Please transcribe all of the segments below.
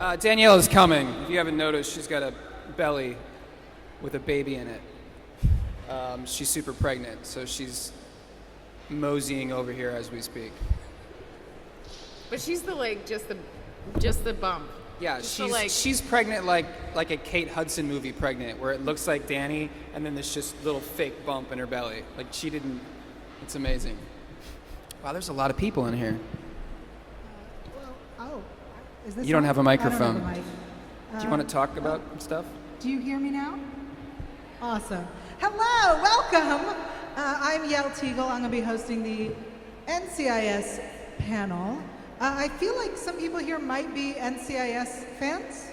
Daniela's coming. If you haven't noticed, she's got a belly with a baby in it. She's super pregnant, so she's moseying over here as we speak. But she's just the bump. Yeah, just she's pregnant like a Kate Hudson movie pregnant, where it looks like Danny, and then there's just little fake bump in her belly. Like she didn't. It's amazing. Wow, there's a lot of people in here. Is this You don't on? have a microphone. I don't have a mic. Do you want to talk about stuff? Do you hear me now? Awesome. Hello, welcome. I'm Yael Tygiel. I'm going to be hosting the NCIS panel. I feel like some people here might be NCIS fans.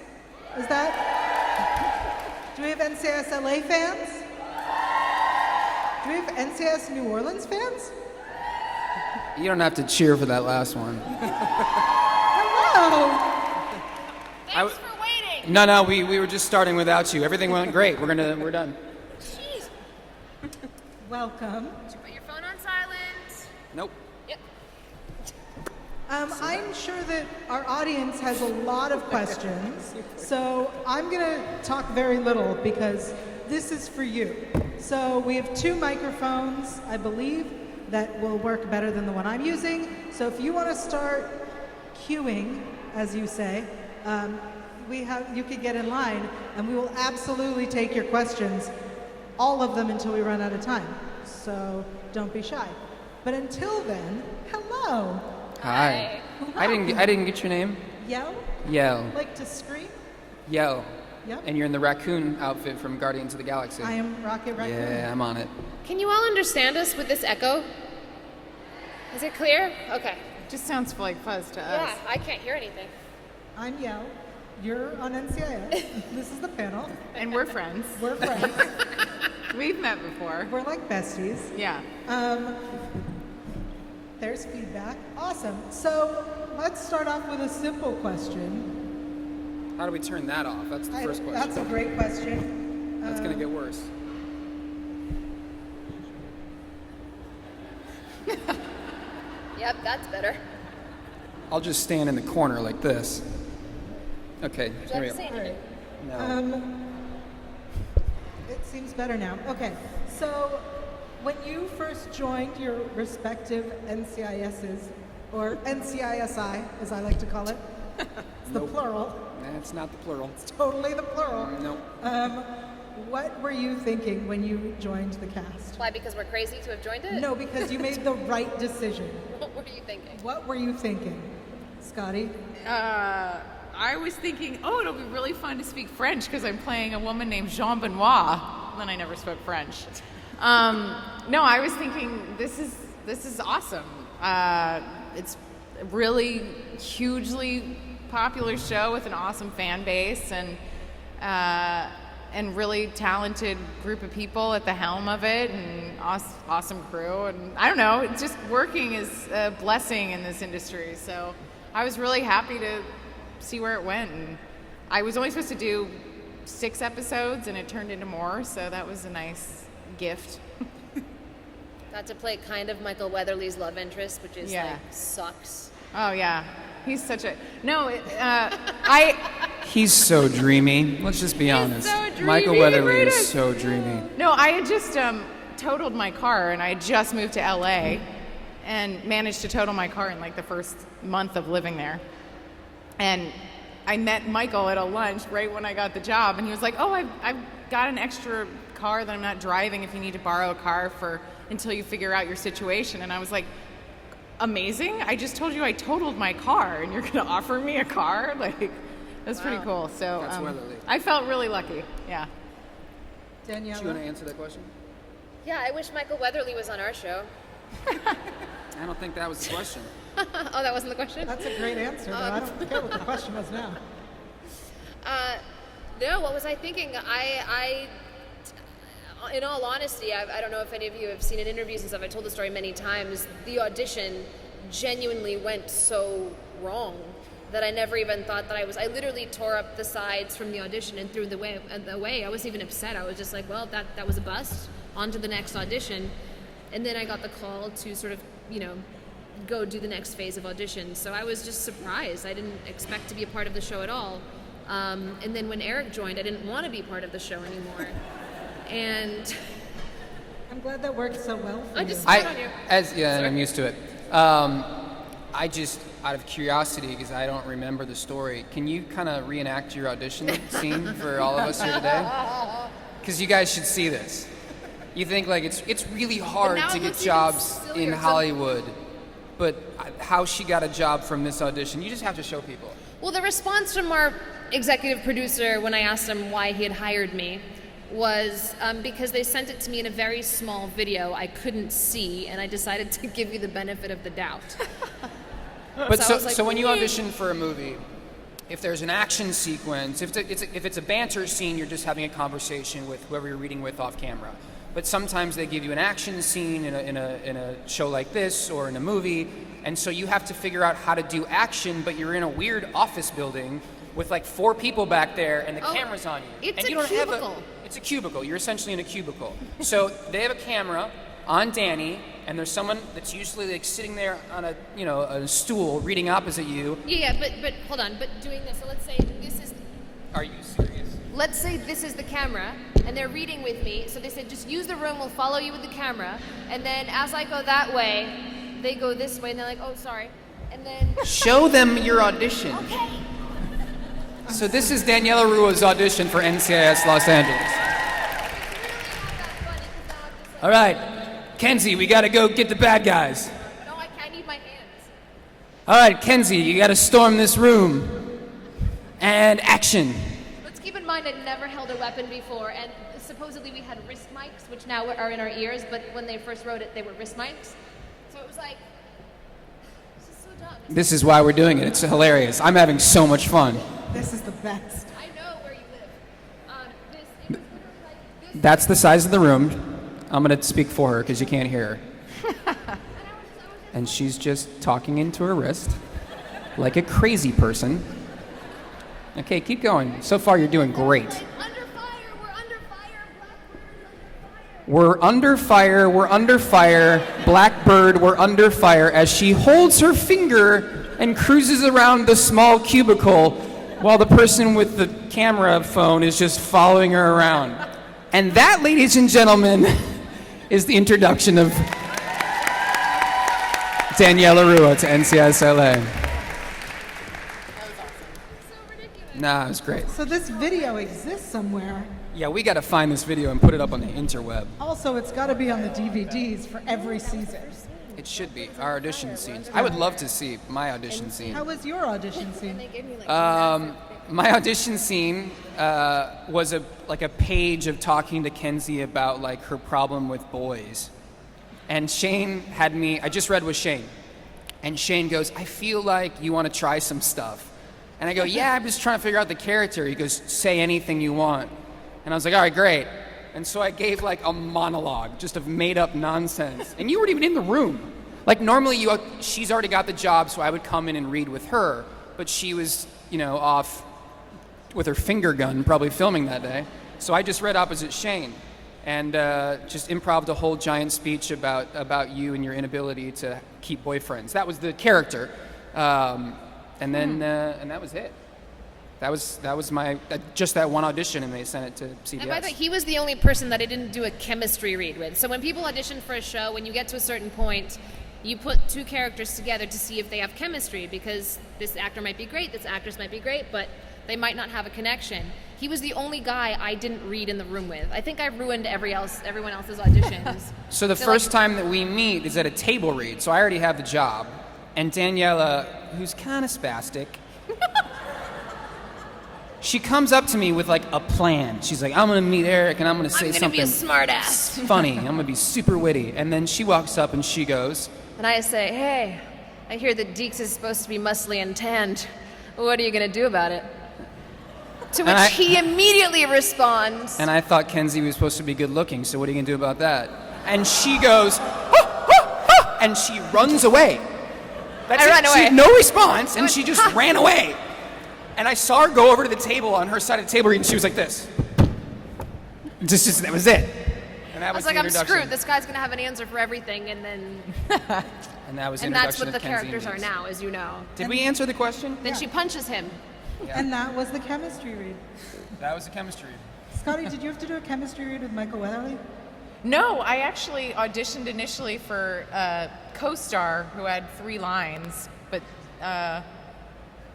Is that? Do we have NCIS LA fans? Do we have NCIS New Orleans fans? You don't have to cheer for that last one. Hello. Thanks for waiting. No, we were just starting without you. Everything went great. We're done. Jeez. Welcome. Did you put your phone on silent? Nope. Yep. I'm sure that our audience has a lot of questions, so I'm going to talk very little because this is for you. So we have 2 microphones, I believe, that will work better than the one I'm using. So if you want to start queuing, as you say, you could get in line, and we will absolutely take your questions, all of them, until we run out of time. So don't be shy. But until then, hello. Hi. I didn't get your name. Yael? Yael. Like to scream? Yael. Yep. And you're in the raccoon outfit from Guardians of the Galaxy. I am Rocket Raccoon. Yeah, I'm on it. Can you all understand us with this echo? Is it clear? Okay. Just sounds like fuzz to Yeah, us. I can't hear anything. I'm Yael. You're on NCIS. This is the panel. And we're friends. We're friends. We've met before. We're like besties. Yeah. There's feedback. Awesome. So let's start off with a simple question. How do we turn that off? That's the first question. That's a great question. That's going to get worse. Yep, that's better. I'll just stand in the corner like this. Okay, Would you here we like to go. say All anything? right. No. It seems better now. Okay. So when you first joined your respective NCISs, or NCISI, as I like to call it, it's the Nope. plural. That's not the plural. It's totally the plural. Nope. What were you thinking when you joined the cast? Why, because we're crazy to have joined it? No, because you made the right decision. What were you thinking? What were you thinking, Scottie? I was thinking, it'll be really fun to speak French because I'm playing a woman named Jean Benoit. Then I never spoke French. No, I was thinking this is awesome. It's a really hugely popular show with an awesome fan base and really talented group of people at the helm of it, and awesome crew. And I don't know, it's just working is a blessing in this industry. So I was really happy to see where it went. And I was only supposed to do 6 episodes, and it turned into more. So that was a nice gift. Got to play kind of Michael Weatherly's love interest, which is Yeah. sucks. Oh yeah, he's such a He's so dreamy. Let's just be honest. so dreamy, Michael the Weatherly is greatest. so dreamy. No, I had just totaled my car, and I had just moved to LA and managed to total my car in like the first month of living there. And I met Michael at a lunch right when I got the job, and he was like, I've got an extra car that I'm not driving if you need to borrow a car until you figure out your situation. And I was like, amazing. I just told you I totaled my car, and you're going to offer me a car? Like, that's pretty cool. So That's Weatherly. I felt really lucky. Yeah. Do you want to Daniela? answer that question? Yeah, I wish Michael Weatherly was on our show. I don't think that was the question. Oh, that wasn't the question? That's a great answer, though. I don't care what the question was now. No, what was I thinking? I in all honesty, I don't know if any of you have seen in interviews and stuff, I told the story many times, the audition genuinely went so wrong that I never even thought that I literally tore up the sides from the audition and threw the away. I wasn't even upset. I was just like, well, that was a bust. On to the next audition. And then I got the call to sort of, go do the next phase of auditions. So I was just surprised. I didn't expect to be a part of the show at all. And then when Eric joined, I didn't want to be part of the show anymore. And I'm glad that worked so well for I you. just spit on you. And I'm used to it. I just, out of curiosity, because I don't remember the story, can you kind of reenact your audition scene for all of us here today? Because you guys should see this. You think like it's really hard now to it get looks even jobs sillier, in so- Hollywood, but how she got a job from this audition, you just have to show people. Well, the response from our executive producer when I asked him why he had hired me was because they sent it to me in a very small video I couldn't see, and I decided to give you the benefit of the doubt. But So I was like, so when you audition for a movie, if there's an action sequence, if it's a banter scene, you're just having a conversation with whoever you're reading with off camera. But sometimes they give you an action scene in a show like this or in a movie, and so you have to figure out how to do action, but you're in a weird office building with like 4 people back there, and the camera's on you. It's and a you don't cubicle. It's a cubicle. You're essentially in a cubicle. So they have a camera on Danny, and there's someone that's usually like sitting there on a stool reading opposite you. Yeah, but hold on. But doing this, so let's say this is. Are you serious? Let's say this is the camera, and they're reading with me. So they said, just use the room. We'll follow you with the camera. And then as I go that way, they go this way, and they're like, oh, sorry. And then. Show them your audition. Okay. So this is Daniela Ruah's audition for NCIS Los Angeles. All right, Kenzie, we gotta go get the bad guys. No, I need my hands. All right, Kenzie, you gotta storm this room. And action. Let's keep in mind I'd never held a weapon before, and supposedly we had wrist mics, which now are in our ears, but when they first wrote it, they were wrist mics. So it was like, this is so dumb. This is why we're doing it. It's hilarious. I'm having so much fun. This is the best. I know where you live. It was like this. That's the size of the room. I'm gonna speak for her because you can't hear her. And she's just talking into her wrist like a crazy person. Okay, keep going. So far, you're doing great. Under fire, we're under fire, Blackbird, We're under fire, we're under fire, Blackbird, we're under fire, as she holds her finger and cruises around the small cubicle while the person with the camera phone is just following her around. And that, ladies and gentlemen, is the introduction of Daniela Ruah to NCIS LA. Nah, it was great. So this video exists somewhere. Yeah, we gotta find this video and put it up on the interweb. Also, it's got to be on the DVDs for every season. It should be, our audition scenes. I would love to see my audition scene. How was your audition scene? They gave me like My audition scene was a page of talking to Kenzie about like her problem with boys. And Shane had me, I just read with Shane. And Shane goes, I feel like you want to try some stuff. And I go, yeah, I'm just trying to figure out the character. He goes, say anything you want. And I was like, all right, great. And so I gave like a monologue just of made up nonsense. And you weren't even in the room. Like normally she's already got the job, so I would come in and read with her. But she was, off with her finger gun, probably filming that day. So I just read opposite Shane and just improvised a whole giant speech about you and your inability to keep boyfriends. That was the character. And that was it. That was my just that one audition, and they sent it to CBS. And by the way, he was the only person that I didn't do a chemistry read with. So when people audition for a show, when you get to a certain point, you put 2 characters together to see if they have chemistry, because this actor might be great, this actress might be great, but they might not have a connection. He was the only guy I didn't read in the room with. I think I ruined everyone else's auditions. So the first time that we meet is at a table read, so I already have the job. And Daniela, who's kind of spastic, she comes up to me with like a plan. She's like, I'm gonna meet Eric and I'm gonna say something. I'm gonna be a smart ass. Funny, I'm gonna be super witty. And then she walks up and she goes, And I say, hey, I hear that Deeks is supposed to be muscly and tanned. What are you gonna do about it? To which he immediately responds. And I thought Kenzie was supposed to be good looking, so what are you gonna do about that? And she goes, "Ah, ah, ah," and she runs away. I ran away. She had no response, and she just ran away. And I saw her go over to the table on her side of the table, and she was like this. Just that was it. And that I was the like, I'm introduction. screwed. This guy's gonna have an answer for everything, and then And that was the and that's introduction what the of Kenzie characters are Meeks. now, as you know. Did we answer the question? Then she punches him. Yeah. And that was the chemistry read. That was the chemistry. Scottie, did you have to do a chemistry read with Michael Weatherly? No, I actually auditioned initially for a co-star who had 3 lines, but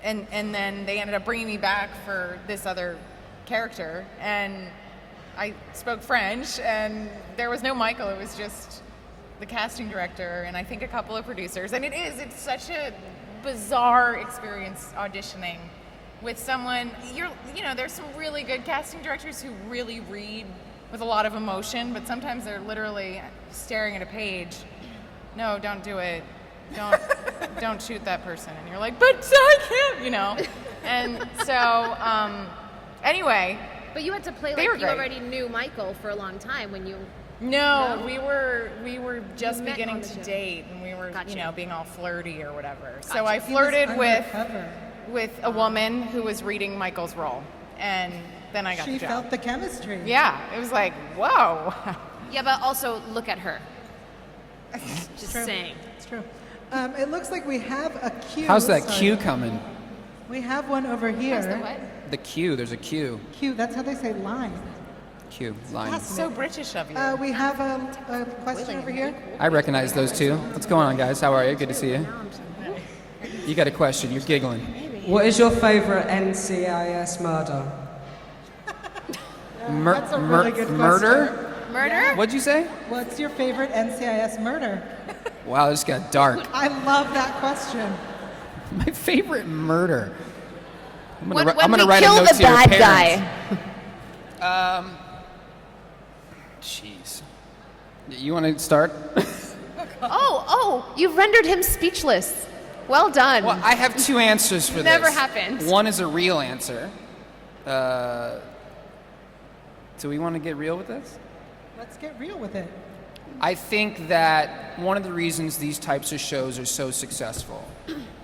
and then they ended up bringing me back for this other character, and I spoke French, and there was no Michael. It was just the casting director and I think a couple of producers, and it's such a bizarre experience auditioning with someone. There's some really good casting directors who really read with a lot of emotion, but sometimes they're literally staring at a page. No, don't do it. Don't shoot that person. And you're like, but I can't, And so, anyway. But you had to play They like were you great. already knew Michael for a long time when you. No, No? we were just met on beginning the to show. date, and we were, Gotcha. being all flirty or whatever. So Gotcha. I He was flirted undercover. with a woman who was reading Michael's role, and then I got She the job. felt the chemistry. Yeah, it was like, whoa. Yeah, but also look at her. Just True. saying. It's true. It looks like we have a cue. How's that started. cue coming? We have one over here. How's the what? The cue. There's a cue. Cue, that's how they say line. Cue. Line. That's so British of you. We have a question over here. I recognize those two. What's going on, guys? How are you? Good to see you. You got a question. You're giggling. What is your favourite NCIS murder? That's a really good Murder? Murder? What'd you say? What's your favorite NCIS murder? Wow, this got dark. I love that question. My favorite murder. I'm When gonna we write kill a note the to your bad parents. guy. Jeez. You want to start? Oh, you've rendered him speechless. Well done. Well, I have 2 answers for this. Never happens. One is a real answer. Do we want to get real with this? Let's get real with it. I think that one of the reasons these types of shows are so successful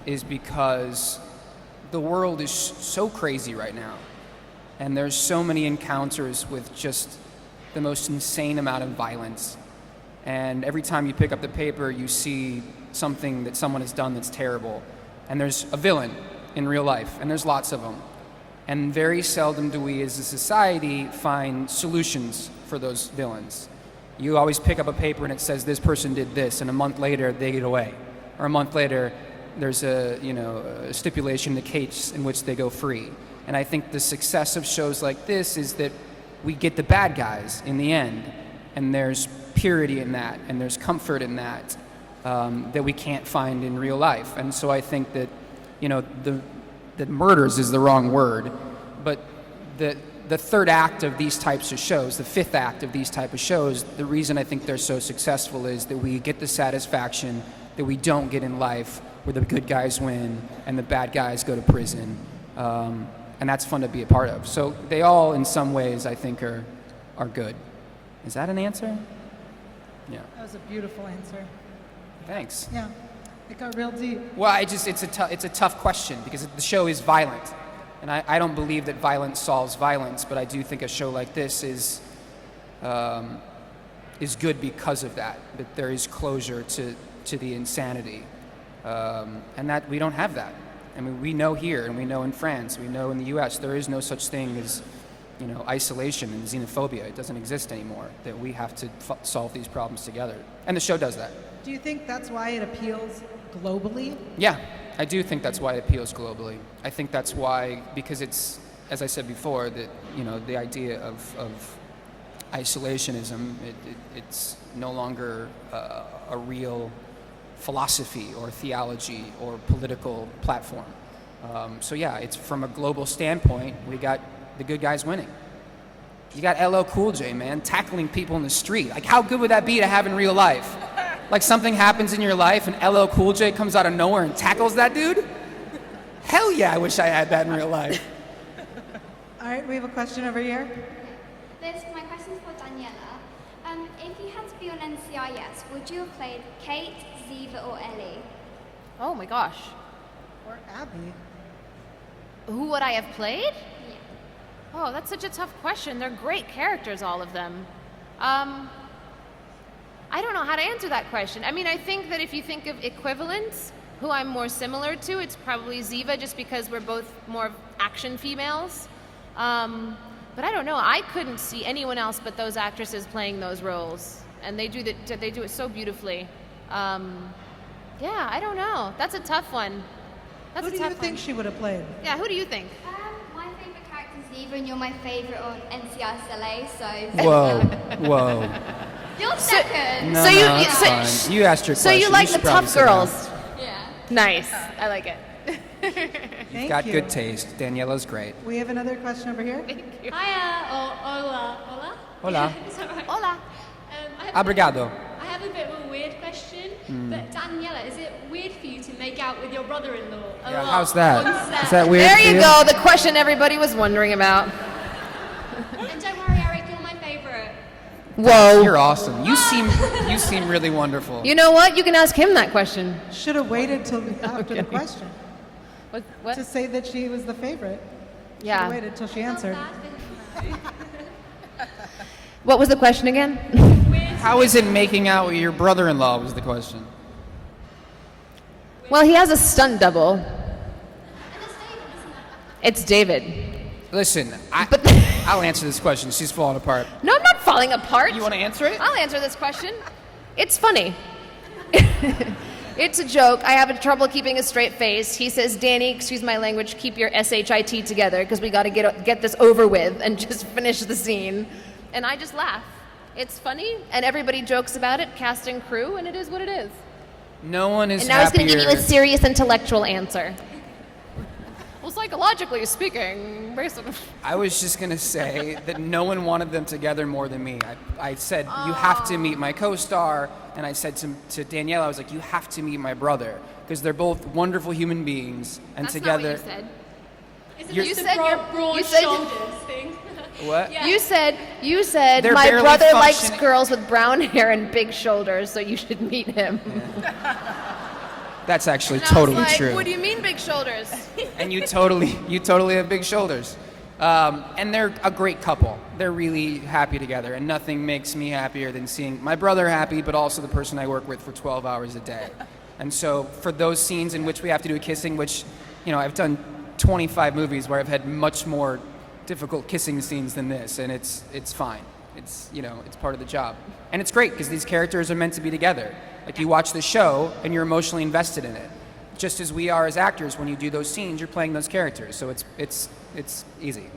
is because the world is so crazy right now. And there's so many encounters with just the most insane amount of violence. And every time you pick up the paper, you see something that someone has done that's terrible. And there's a villain in real life, and there's lots of them. And very seldom do we as a society find solutions for those villains. You always pick up a paper and it says this person did this, and a month later they get away. Or a month later there's a stipulation in the case in which they go free. And I think the success of shows like this is that we get the bad guys in the end, and there's purity in that, and there's comfort in that that we can't find in real life. And so I think that the murders is the wrong word, but the third act of these types of shows, the fifth act of these type of shows, the reason I think they're so successful is that we get the satisfaction that we don't get in life, where the good guys win and the bad guys go to prison, and that's fun to be a part of. So they all, in some ways, I think are good. Is that an answer? Yeah. That was a beautiful answer. Thanks. Yeah, it got real deep. Well, it's a tough question because the show is violent, and I don't believe that violence solves violence, but I do think a show like this is good because of that. That there is closure to the insanity, and that we don't have that. I mean, we know here, and we know in France, we know in the U.S. there is no such thing as isolation and xenophobia. It doesn't exist anymore. That we have to solve these problems together, and the show does that. Do you think that's why it appeals globally? Yeah, I do think that's why it appeals globally. I think that's why, because it's, as I said before, that the idea of isolationism, it's no longer a real philosophy or theology or political platform. So yeah, it's from a global standpoint, we got the good guys winning. You got LL Cool J, man, tackling people in the street. Like, how good would that be to have in real life? Like, something happens in your life and LL Cool J comes out of nowhere and tackles that dude? Hell yeah, I wish I had that in real life. All right, we have a question over here. My question is for Daniela. If you had to be on NCIS, would you have played Kate, Ziva, or Ellie? Oh my gosh. Or Abby. Who would I have played? Yeah. Oh, that's such a tough question. They're great characters, all of them. I don't know how to answer that question. I mean, I think that if you think of equivalents, who I'm more similar to, it's probably Ziva, just because we're both more action females. But I don't know. I couldn't see anyone else but those actresses playing those roles, and they do it so beautifully. Yeah, I don't know. That's a tough one. Who do you think she would have played? Yeah, who do you think? My favourite character is Eva, and you're my favourite on NCIS LA, so... Whoa. You're second! No, So you- no, it's so- fine. You asked your So question. you like should the probably tough sit down. girls. Yeah. Nice. I like it. Thank Got you. good taste. Daniela's great. We have another question over here. Hiya, or hola. Hola. Is that right? Hola. Obrigado. I have a bit of a weird question, but Daniela, is it weird for you to make out with your brother-in-law? a Yeah, lot how's that? on set? Is that weird There for you go. The question everybody was wondering about. And don't worry, Eric, you're my favourite. Whoa. You're awesome. You seem really wonderful. You know what? You can ask him that question. Should have waited till after the question What? to say that she was the favorite. Should Yeah. have waited till she answered. What was the question again? How is it making out with your brother-in-law was the question. Well, he has a stunt double. It's David. Listen, I'll answer this question. She's falling apart. No, I'm not falling apart. You want to answer it? I'll answer this question. It's funny. It's a joke. I have trouble keeping a straight face. He says, Danny, excuse my language, keep your SHIT together because we got to get this over with and just finish the scene. And I just laugh. It's funny, and everybody jokes about it, cast and crew, and it is what it is. No one is And now he's going to give you a happier. serious intellectual answer. Well, psychologically speaking, based on... I was just going to say that no one wanted them together more than me. I said, you have to meet my co-star, and I said to Danielle, I was like, you have to meet my brother, because they're both wonderful human beings, and That's together... not what you said. Isn't You're- this You the said your- broad you said- shoulders thing? What? Yeah. You said They're my barely brother likes functioning- girls with brown hair and big shoulders, so you should meet him. That's actually And I was totally like, true. what do you mean big shoulders? And you totally have big shoulders. And they're a great couple. They're really happy together, and nothing makes me happier than seeing my brother happy, but also the person I work with for 12 hours a day. And so for those scenes in which we have to do a kissing, which, I've done 25 movies where I've had much more difficult kissing scenes than this, and it's fine. It's part of the job. And it's great because these characters are meant to be together. Like, you watch the show and you're emotionally invested in it. Just as we are as actors, when you do those scenes, you're playing those characters. So it's easy.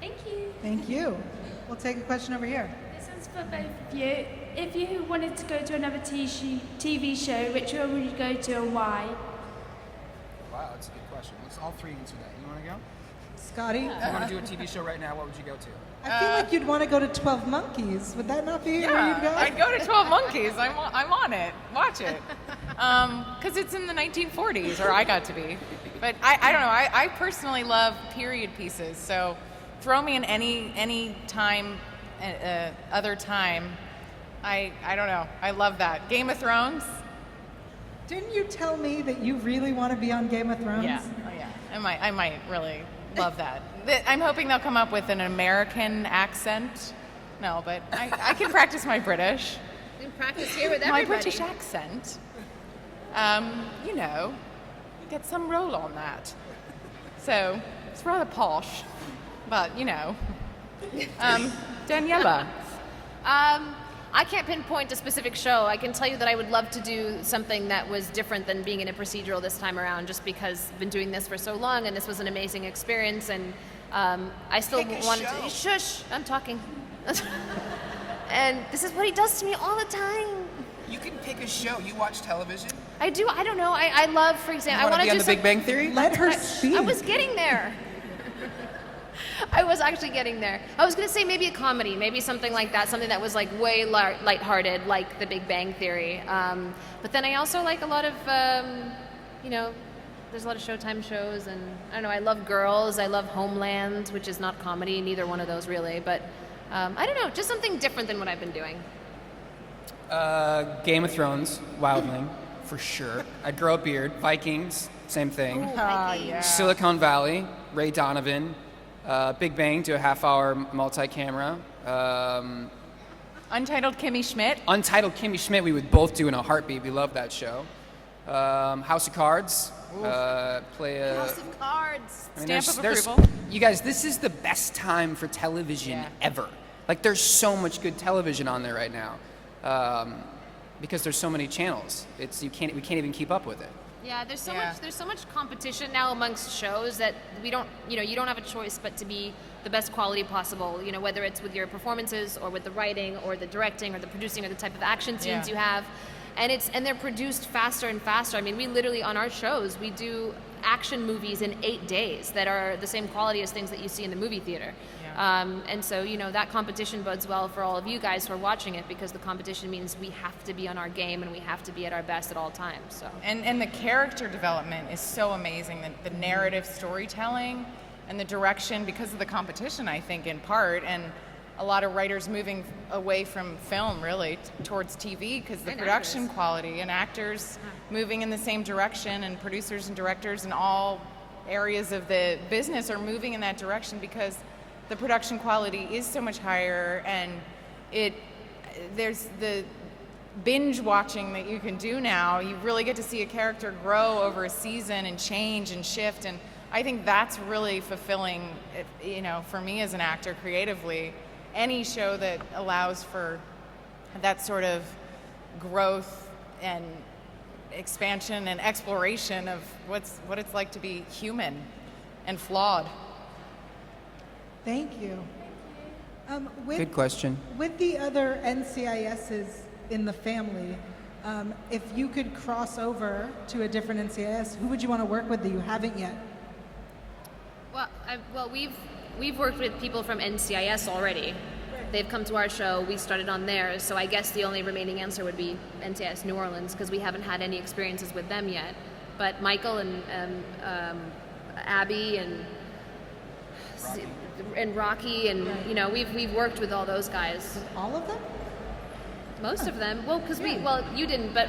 Thank you. Thank you. We'll take a question over here. This one's for both of you. If you wanted to go to another TV show, which one would you go to and why? Wow, that's a good question. Let's all three answer that. You want to go? Scotty, If you want to do a TV show right now, what would you go to? I feel like you'd want to go to 12 Monkeys. Would that not be where you'd go? I'd go to 12 Monkeys. I'm on it. Watch it. Because it's in the 1940s, or I got to be. But I don't know. I personally love period pieces. So throw me in any time, other time. I don't know. I love that. Game of Thrones? Didn't you tell me that you really want to be on Game of Thrones? Yeah. Oh, yeah. I might really love that. I'm hoping they'll come up with an American accent. No, but I can practice my British. You can practice here with My everybody. British accent. Get some roll on that. So it's rather posh, but Daniela. I can't pinpoint a specific show. I can tell you that I would love to do something that was different than being in a procedural this time around, just because I've been doing this for so long, and this was an amazing experience, and I still wanted to... Shush, I'm talking. And this is what he does to me all the time. You can pick a show. You watch television? I do. I don't know. I love, for example... You I want to be on do The Big Bang Theory? Let her speak. I was getting there. I was actually getting there. I was going to say maybe a comedy, maybe something like that, something that was like way lighthearted, like The Big Bang Theory. But then I also like a lot of, there's a lot of Showtime shows, and I don't know, I love Girls, I love Homeland, which is not comedy, neither one of those really, but I don't know, just something different than what I've been doing. Game of Thrones, Wildling, for sure. I'd grow a beard. Vikings, same thing. Yeah. Silicon Valley, Ray Donovan. Big Bang, do a half-hour multi-camera. Untitled Kimmy Schmidt. Untitled Kimmy Schmidt, we would both do in a heartbeat. We love that show. House of Cards. Play a House of Cards. I mean, Stamp of there's, approval. you guys, this is the best time for television ever. Like, there's so much good television on there right now, because there's so many channels. We can't even keep up with it. Yeah, there's so much competition now amongst shows that we don't, you don't have a choice but to be the best quality possible, whether it's with your performances or with the writing or the directing or the producing or the type of action scenes you have. And they're produced faster and faster. I mean, we literally, on our shows, we do action movies in 8 days that are the same quality as things that you see in the movie theater. And so, that competition bodes well for all of you guys who are watching it, because the competition means we have to be on our game and we have to be at our best at all times. So. And the character development is so amazing. The narrative storytelling and the direction, because of the competition, I think, in part, and a lot of writers moving away from film, really, towards TV, because the production quality, and actors moving in the same direction, and producers and directors in all areas of the business are moving in that direction, because the production quality is so much higher, and there's the binge watching that you can do now. You really get to see a character grow over a season and change and shift, and I think that's really fulfilling, for me as an actor creatively. Any show that allows for that sort of growth and expansion and exploration of what it's like to be human and flawed. Thank you. Good question. With the other NCISs in the family, if you could cross over to a different NCIS, who would you want to work with that you haven't yet? Well, we've worked with people from NCIS already. They've come to our show. We started on theirs, so I guess the only remaining answer would be NCIS New Orleans, because we haven't had any experiences with them yet. But Michael and Abby and Rocky and we've worked with all those guys. All of them? Most of them. Well, because you didn't, but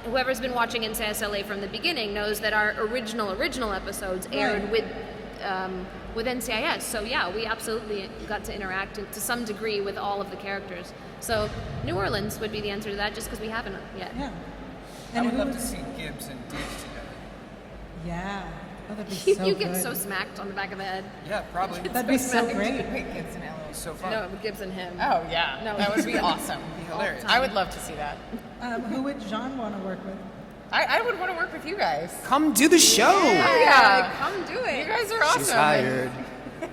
whoever's been watching NCIS LA from the beginning knows that our original episodes aired with NCIS. So yeah, we absolutely got to interact to some degree with all of the characters. So New Orleans would be the answer to that, just because we haven't yet. Yeah. I would love to see Gibbs and Diggs together. Yeah. Oh, that'd be so You good. get so smacked on the back of the head. Yeah, probably. That'd be so great. Gibbs and Ella. So fun. No, Gibbs and him. Oh yeah, No. that would be awesome. It'd be hilarious. I would love to see that. Who would Jean want to work with? I would want to work with you guys. Come do the show. Yeah. Come do it. You guys are awesome. She's hired.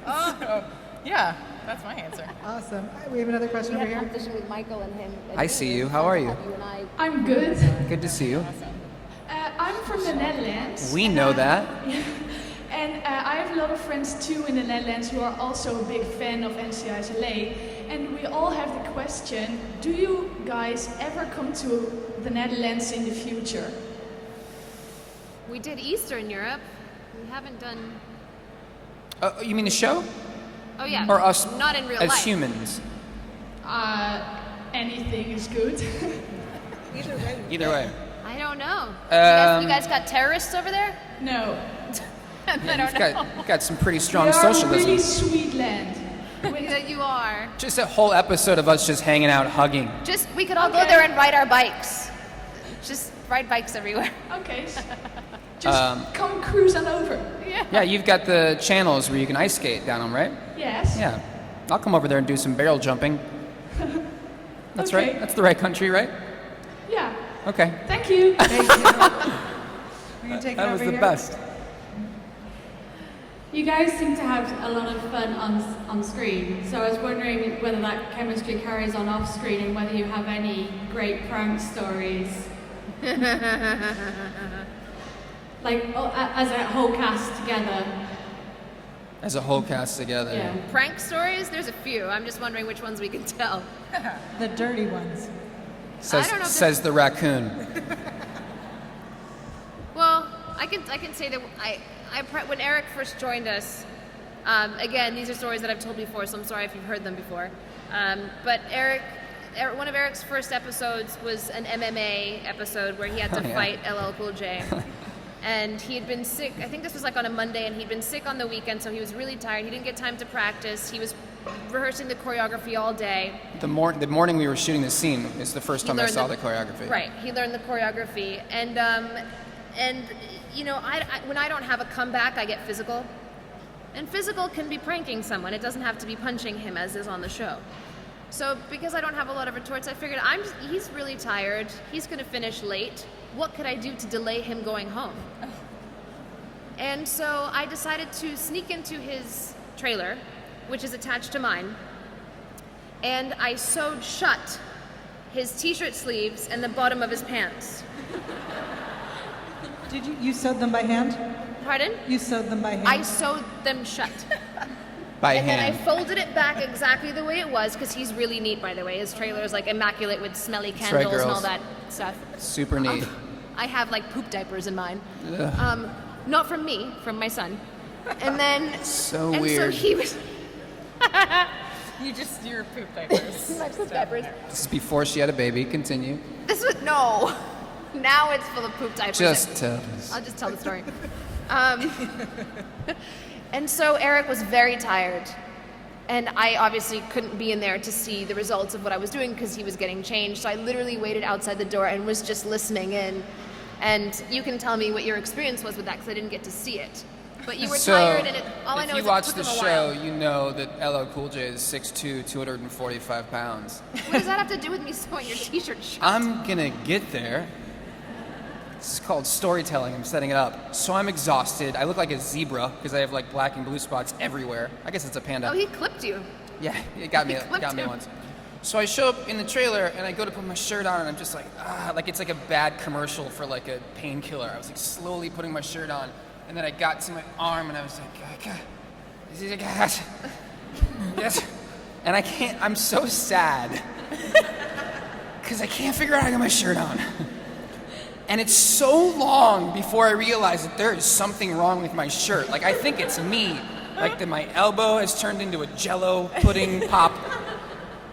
Oh, yeah, that's my answer. Awesome. We have another question We over have here. competition with Michael and him. I see you. How are you? I'm good. Good to see you. I'm from the Netherlands. We know that. And I have a lot of friends too in the Netherlands who are also a big fan of NCIS LA. And we all have the question, do you guys ever come to the Netherlands in the future? We did Eastern Europe. We haven't done. You mean the show? Oh yeah. Or us Not in real as life. humans? Anything is good. Either way. I don't know. Um, You guys got terrorists over there? No. I don't know. You've got some pretty strong We are a socialism. really sweet land. That you are. Just a whole episode of us just hanging out, hugging. We could all go there and ride our bikes. Just ride bikes everywhere. Okay. Just come cruise on over. Yeah, you've got the channels where you can ice skate down them, right? Yes. Yeah. I'll come over there and do some barrel jumping. That's Okay. right. That's the right country, right? Yeah. Okay. Thank you. Thank you. We're going to take it That was over the here. best. You guys seem to have a lot of fun on screen, so I was wondering whether that chemistry carries on off screen and whether you have any great prank stories. Like, as a whole cast together. As a whole cast together. Yeah. Prank stories? There's a few. I'm just wondering which ones we can tell. The dirty ones. Says, I don't know if says the raccoon. Well, I can say that when Eric first joined us, again, these are stories that I've told before, so I'm sorry if you've heard them before. But Eric, one of Eric's first episodes was an MMA episode where he had to fight LL Cool J. And he had been sick. I think this was like on a Monday, and he'd been sick on the weekend, so he was really tired. He didn't get time to practice. He was rehearsing the choreography all day. The morning we were shooting this scene is the first time I saw the choreography. Right. He learned the choreography, and you know, when I don't have a comeback, I get physical. And physical can be pranking someone. It doesn't have to be punching him, as is on the show. So because I don't have a lot of retorts, I figured he's really tired. He's going to finish late. What could I do to delay him going home? And so I decided to sneak into his trailer, which is attached to mine, and I sewed shut his t-shirt sleeves and the bottom of his pants. Did you sewed them by hand? Pardon? You sewed them by hand? I sewed them shut. By and hand. then I folded it back exactly the way it was, because he's really neat, by the way. His trailer is like immaculate with smelly candles and all that stuff. Super neat. I have like poop diapers in mine. Not from me, from my son. And then so and weird. So he was Your poop diapers. my poop diapers. This is before she had a baby. Continue. This was no. Now it's full of poop diapers. Just tell us. I'll just tell the story. And so Eric was very tired, and I obviously couldn't be in there to see the results of what I was doing because he was getting changed. So I literally waited outside the door and was just listening in. And you can tell me what your experience was with that, because I didn't get to see it. But you were tired, and all I know is if you watch it the took him a show, while. you know that LL Cool J is 6'2", 245 pounds. What does that have to do with me sewing your t-shirt shut? I'm gonna get there. This is called storytelling. I'm setting it up. So I'm exhausted. I look like a zebra because I have like black and blue spots everywhere. I guess it's a panda. Oh, he clipped you. Yeah, it got me. He It clipped got me him. once. So I show up in the trailer and I go to put my shirt on and I'm just like it's like a bad commercial for like a painkiller. I was like slowly putting my shirt on, and then I got to my arm and I was like, yes, and I can't. I'm so sad because I can't figure out how to get my shirt on. And it's so long before I realize that there is something wrong with my shirt. Like, I think it's me. Like, that my elbow has turned into a Jell-O pudding pop.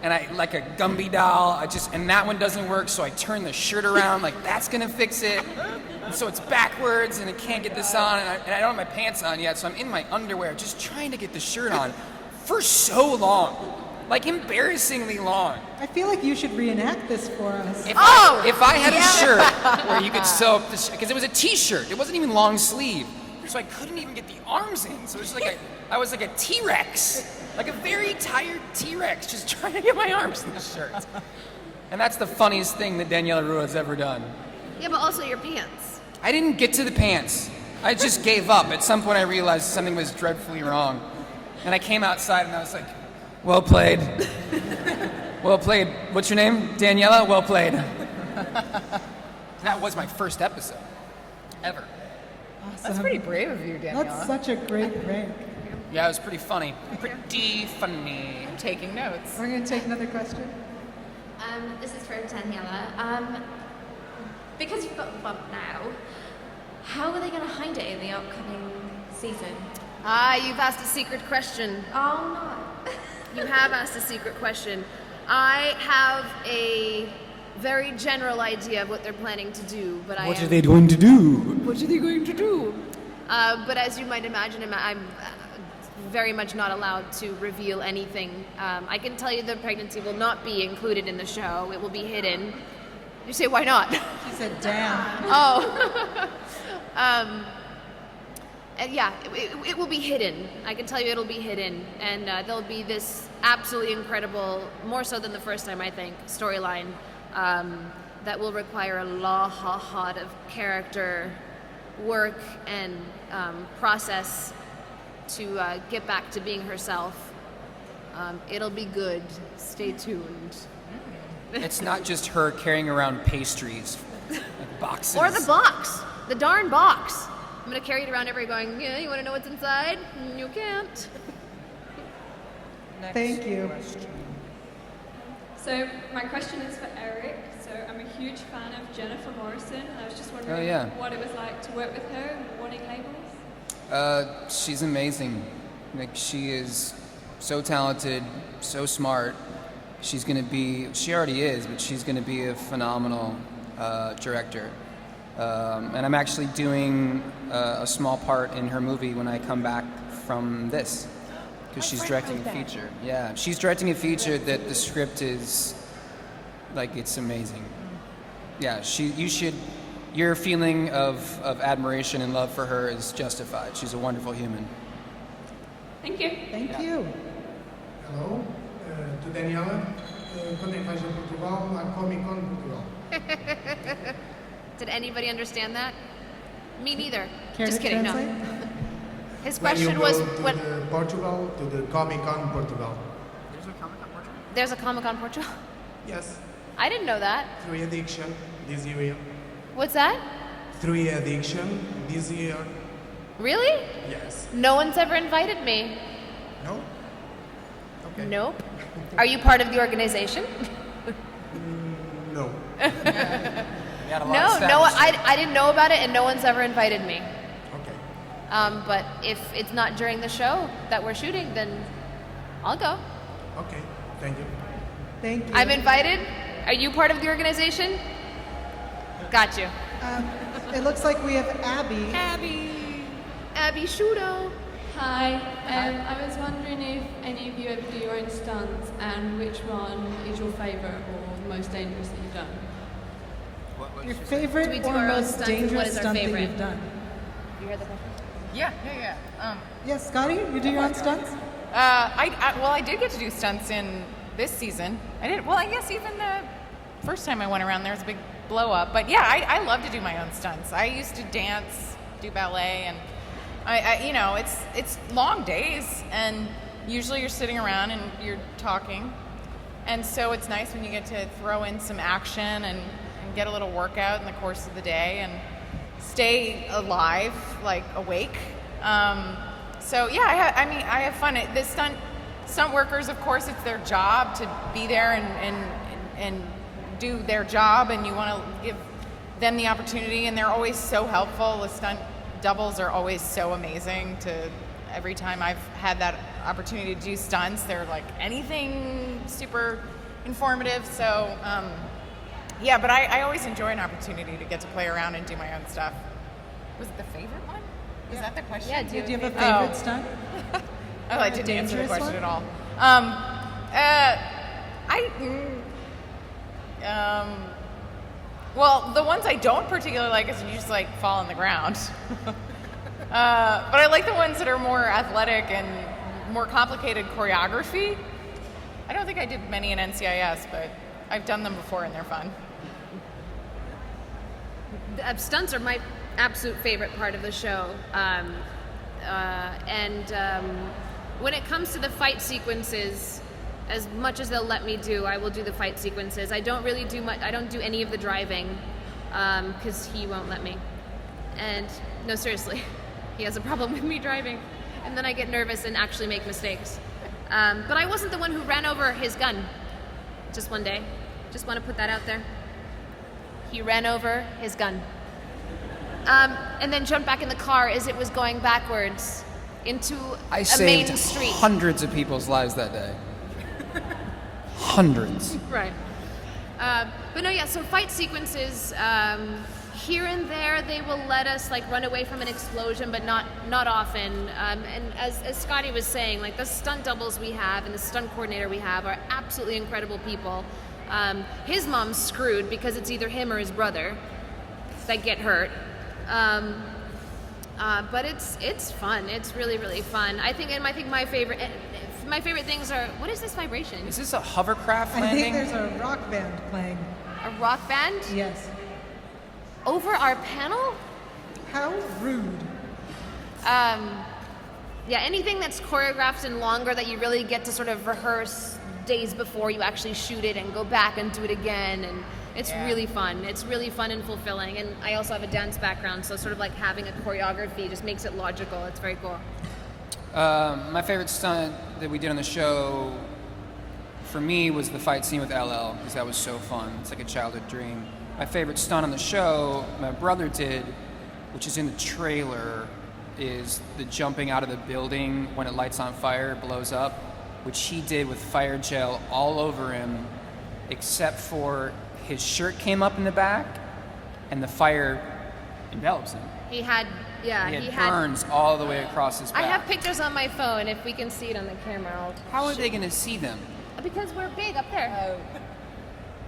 And I, like a Gumby doll, and that one doesn't work, so I turn the shirt around, like, that's gonna fix it. And so it's backwards, and I can't get this on, and I don't have my pants on yet, so I'm in my underwear, just trying to get the shirt on for so long. Like, embarrassingly long. I feel like you should reenact this for us. If I had a shirt where you could sew up the shirt, because it was a t-shirt, it wasn't even long sleeve, so I couldn't even get the arms in. So it was like I was like a T-Rex, like a very tired T-Rex, just trying to get my arms in the shirt. And that's the funniest thing that Daniela Ruah has ever done. Yeah, but also your pants. I didn't get to the pants. I just gave up. At some point I realized something was dreadfully wrong. And I came outside and I was like, well played. Well played. What's your name? Daniela? Well played. That was my first episode. Ever. Awesome. That's pretty brave of you, Daniela. That's such a great break. Yeah, it was pretty funny. Pretty funny. I'm taking notes. We're going to take another question. This is for Daniela. Because you've got the bump now, how are they going to hide it in the upcoming season? You've asked a secret question. Oh, no. You have asked a secret question. I have a very general idea of what they're planning to do, but What are they going to do? What are they going to do? But as you might imagine, I'm very much not allowed to reveal anything. I can tell you the pregnancy will not be included in the show. It will be hidden. You say, why not? She said, damn. Oh. And yeah, it will be hidden. I can tell you it'll be hidden. And there'll be this absolutely incredible, more so than the first time, I think, storyline that will require a lot of character work and process to get back to being herself. It'll be good. Stay tuned. It's not just her carrying around pastries, like boxes. Or the box. The darn box. I'm going to carry it around everywhere going, yeah, you want to know what's inside? You can't. Thank you. So my question is for Eric. So I'm a huge fan of Jennifer Morrison, and I was just wondering what it was like to work with her and Warning Labels. She's amazing. Like, she is so talented, so smart. She already is, but she's gonna be a phenomenal director. And I'm actually doing a small part in her movie when I come back from this, because she's directing a feature. Yeah, she's directing a feature that the script is, like, it's amazing. Yeah, your feeling of admiration and love for her is justified. She's a wonderful human. Thank you. Thank you. Hello, to Daniela. Quando é que vais a Portugal? À ComicCon Portugal. Did anybody understand that? Me neither. Care Just to kidding, translate? no. His When you question go was to what. the Portugal, to the Comic-Con Portugal. There's a Comic-Con Portugal? Yes. I didn't know that. Through addiction this year. What's that? Through addiction this year. Really? Yes. No one's ever invited me. No? Okay. Nope. Are you part of the organization? No. No, I didn't know about it, and no one's ever invited me. Okay. But if it's not during the show that we're shooting, then I'll go. Okay. Thank you. Thank you. I'm invited. Are you part of the organization? Got you. It looks like we have Abby. Abby Shudo. Hi. I was wondering if any of you ever do your own stunts and which one is your favourite or the most dangerous that you've done? Your Do we favorite do or our own most stunts, and what dangerous is our stunt that favorite? you've done? You heard the question? Yeah. Yes, Scottie, you do your own stunts? I did get to do stunts in this season. I did. Well, I guess even the first time I went around, there was a big blow up. But yeah, I love to do my own stunts. I used to dance, do ballet, and it's long days, and usually you're sitting around and you're talking, and so it's nice when you get to throw in some action and get a little workout in the course of the day and stay alive, like awake. So yeah, I have fun. The stunt workers, of course, it's their job to be there and do their job, and you want to give them the opportunity, and they're always so helpful. The stunt doubles are always so amazing. Every time I've had that opportunity to do stunts, they're like anything super informative. So yeah, but I always enjoy an opportunity to get to play around and do my own stuff. Was it the favorite one? Is that the question? Yeah, Do you have a favorite stunt? Oh, I didn't answer the dangerous question one? at all. Well, the ones I don't particularly like is when you just like fall on the ground. But I like the ones that are more athletic and more complicated choreography. I don't think I did many in NCIS, but I've done them before and they're fun. Stunts are my absolute favorite part of the show. When it comes to the fight sequences, as much as they'll let me do, I will do the fight sequences. I don't really do much. I don't do any of the driving because he won't let me. And no, seriously, he has a problem with me driving, and then I get nervous and actually make mistakes. But I wasn't the one who ran over his gun. Just one day. Just want to put that out there. He ran over his gun. And then jumped back in the car as it was going backwards into I a saved main street. hundreds of people's lives that day. Hundreds. Right. But no, yeah, so fight sequences, here and there they will let us like run away from an explosion, but not often. And as Scottie was saying, like the stunt doubles we have and the stunt coordinator we have are absolutely incredible people. His mom's screwed because it's either him or his brother that get hurt. But it's fun. It's really, really fun. I think my favorite things are, what is this vibration? Is this a hovercraft landing? I think there's a rock band playing. A rock band? Yes. Over our panel? How rude. Yeah, anything that's choreographed and longer that you really get to sort of rehearse days before you actually shoot it and go back and do it again, and it's really fun. It's really fun and fulfilling. And I also have a dance background, so sort of like having a choreography just makes it logical. It's very cool. My favorite stunt that we did on the show, for me, was the fight scene with LL, because that was so fun. It's like a childhood dream. My favorite stunt on the show, my brother did, which is in the trailer, is the jumping out of the building when it lights on fire, blows up, which he did with fire gel all over him, except for his shirt came up in the back, and the fire envelops him. He had burns all the way across his back. I have pictures on my phone. If we can see it on the camera, How are they going to see them? Because we're big up there.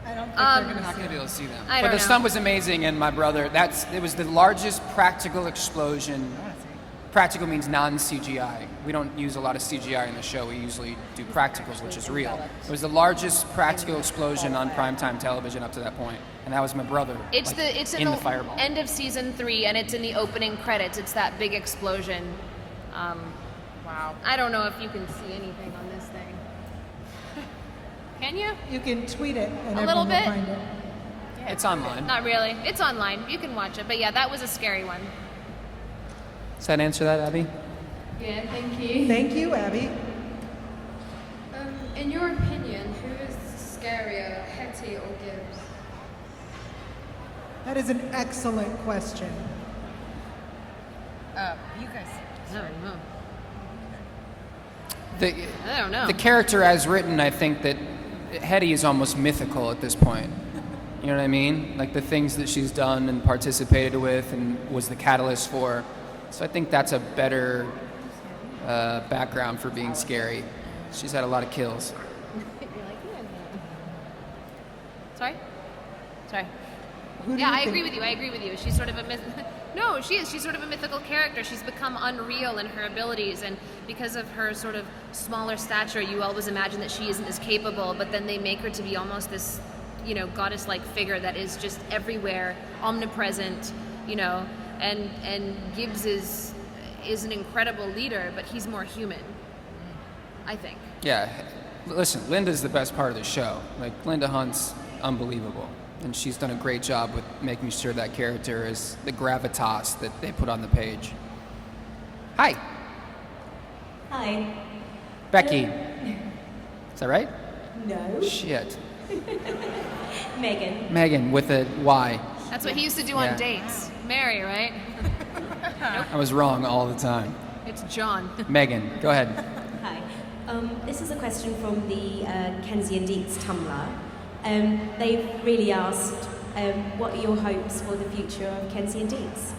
I don't think They're not going to be able to see them. I But don't the know. stunt was amazing, and my brother, it was the largest practical explosion. Practical means non-CGI. We don't use a lot of CGI in the show. We usually do practicals, which is real. It was the largest practical explosion on primetime television up to that point, and that was my brother. It's in the fireball. end of season 3, and it's in the opening credits. It's that big explosion. Wow. I don't know if you can see anything on this thing. Can you? You can tweet it and A everyone little will bit? find it. It's online. Not really. It's online. You can watch it. But yeah, that was a scary one. Does that answer that, Abby? Yeah, thank you. Thank you, Abby. In your opinion, who is scarier, Hetty or Gibbs? That is an excellent question. You guys. I don't know. I don't know. The character as written, I think that Hetty is almost mythical at this point. You know what I mean? Like the things that she's done and participated with and was the catalyst for. So I think that's a better background for being scary. She's had a lot of kills. Sorry? Sorry. Who do Yeah, you I think- agree with you. I agree with you. She's sort of a No, she is. She's sort of a mythical character. She's become unreal in her abilities, and because of her sort of smaller stature, you always imagine that she isn't as capable, but then they make her to be almost this, goddess-like figure that is just everywhere, omnipresent, and Gibbs is an incredible leader, but he's more human, I think. Yeah. Listen, Linda's the best part of the show. Like, Linda Hunt's unbelievable. And she's done a great job with making sure that character is the gravitas that they put on the page. Hi. Hi. Becky. Is that right? No. Shit. Megan. Megan with a Y. That's what he used to do Yeah. on dates. Mary, right? I was wrong all the time. It's John. Megan, go ahead. Hi. This is a question from the Kenzie and Deeks Tumblr. They've really asked, what are your hopes for the future of Kenzie and Deeks?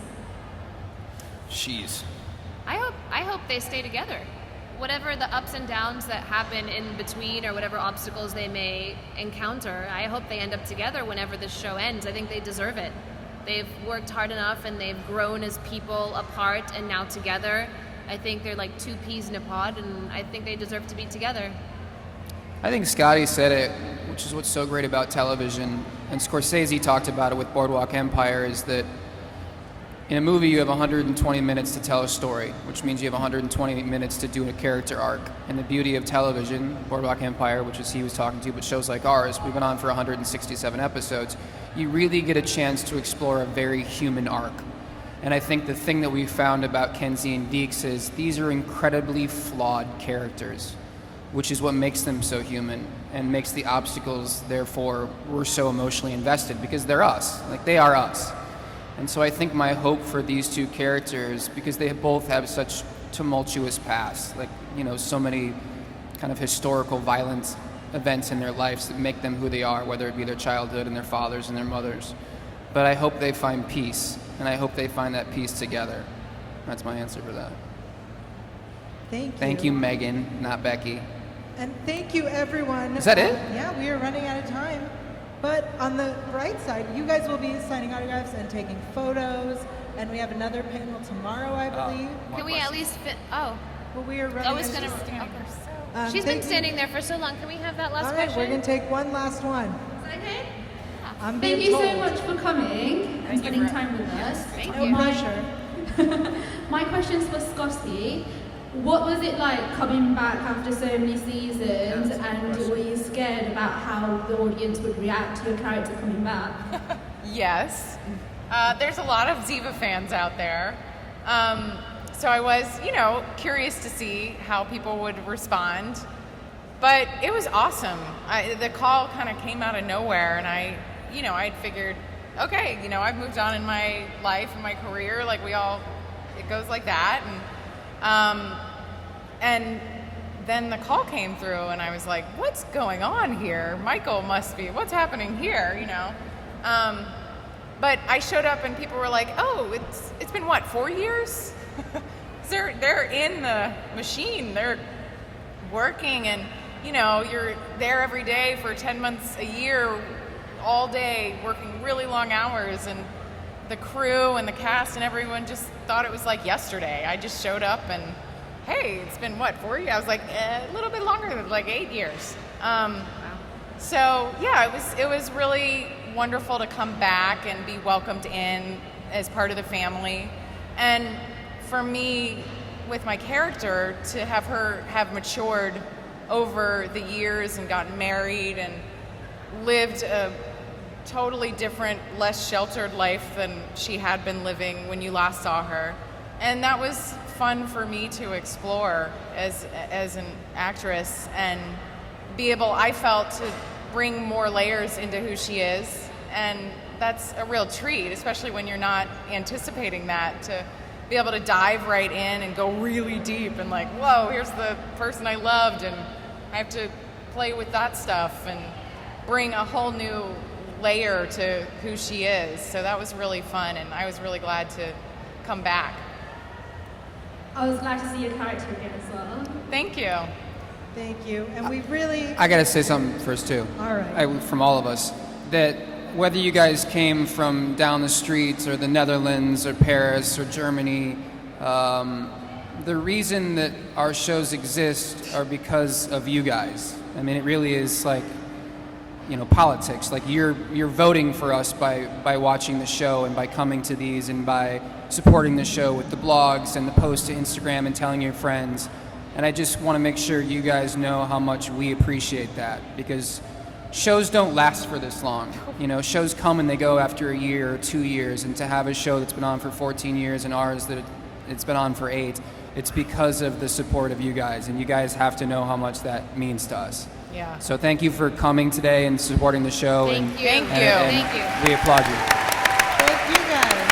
Jeez. I hope they stay together. Whatever the ups and downs that happen in between or whatever obstacles they may encounter, I hope they end up together whenever this show ends. I think they deserve it. They've worked hard enough and they've grown as people apart and now together. I think they're like two peas in a pod, and I think they deserve to be together. I think Scottie said it, which is what's so great about television, and Scorsese talked about it with Boardwalk Empire, is that in a movie you have 120 minutes to tell a story, which means you have 120 minutes to do a character arc. And the beauty of television, Boardwalk Empire, which is he was talking to, but shows like ours, we've been on for 167 episodes, you really get a chance to explore a very human arc. And I think the thing that we found about Kenzie and Deeks is these are incredibly flawed characters, which is what makes them so human and makes the obstacles, therefore, we're so emotionally invested because they're us. Like, they are us. And so I think my hope for these two characters, because they both have such tumultuous pasts, like, so many kind of historical violence events in their lives that make them who they are, whether it be their childhood and their fathers and their mothers. But I hope they find peace, and I hope they find that peace together. That's my answer for that. Thank you. Thank you, Megan, not Becky. And thank you, everyone. Is that it? Yeah, we are running out of time. But on the right side, you guys will be signing autographs and taking photos. And we have another panel tomorrow, I believe. Can we at least fit? Oh. Well, we are running. I was going to. She's been standing there for so long. Can we have that last All right, question? we're going to take one last one. Is that okay? I'm Thank being you so told. much for coming and spending time with us. Thank No you. pressure. My question's for Scottie. What was it like coming back after so many seasons, and were you scared about how the audience would react to your character coming back? Yes. There's a lot of Ziva fans out there. So I was, curious to see how people would respond. But it was awesome. The call kind of came out of nowhere, and I'd figured, okay, I've moved on in my life and my career, like it goes like that. And then the call came through, and I was like, what's going on here? Michael must be, what's happening here, But I showed up and people were like, "Oh, it's been what, 4 years?" They're in the machine. They're working, and you're there every day for 10 months a year, all day, working really long hours, and the crew and the cast and everyone just thought it was like yesterday. I just showed up and, hey, it's been what, 4 years? I was like, a little bit longer than like 8 years. So yeah, it was really wonderful to come back and be welcomed in as part of the family. And for me, with my character, to have her have matured over the years and gotten married and lived a totally different, less sheltered life than she had been living when you last saw her. And that was fun for me to explore as an actress, and be able, I felt, to bring more layers into who she is. And that's a real treat, especially when you're not anticipating that, to be able to dive right in and go really deep and like, whoa, here's the person I loved, and I have to play with that stuff and bring a whole new layer to who she is. So that was really fun, and I was really glad to come back. I was glad to see your character again as well. Thank you. Thank you. And we really... I got to say something first, too. All right. From all of us. That whether you guys came from down the streets or the Netherlands or Paris or Germany, the reason that our shows exist are because of you guys. I mean, it really is like, politics. Like you're voting for us by watching the show and by coming to these and by supporting the show with the blogs and the posts to Instagram and telling your friends. And I just want to make sure you guys know how much we appreciate that, because shows don't last for this long. Shows come and they go after a year or 2 years, and to have a show that's been on for 14 years and ours that it's been on for 8, it's because of the support of you guys, and you guys have to know how much that means to us. Yeah. So thank you for coming today and supporting the show. Thank you. And we applaud you. Thank you, guys.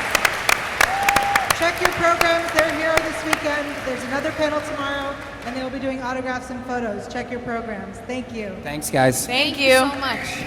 Check your programs. They're here this weekend. There's another panel tomorrow, and they will be doing autographs and photos. Check your programs. Thank you. Thanks, guys. Thank you so much.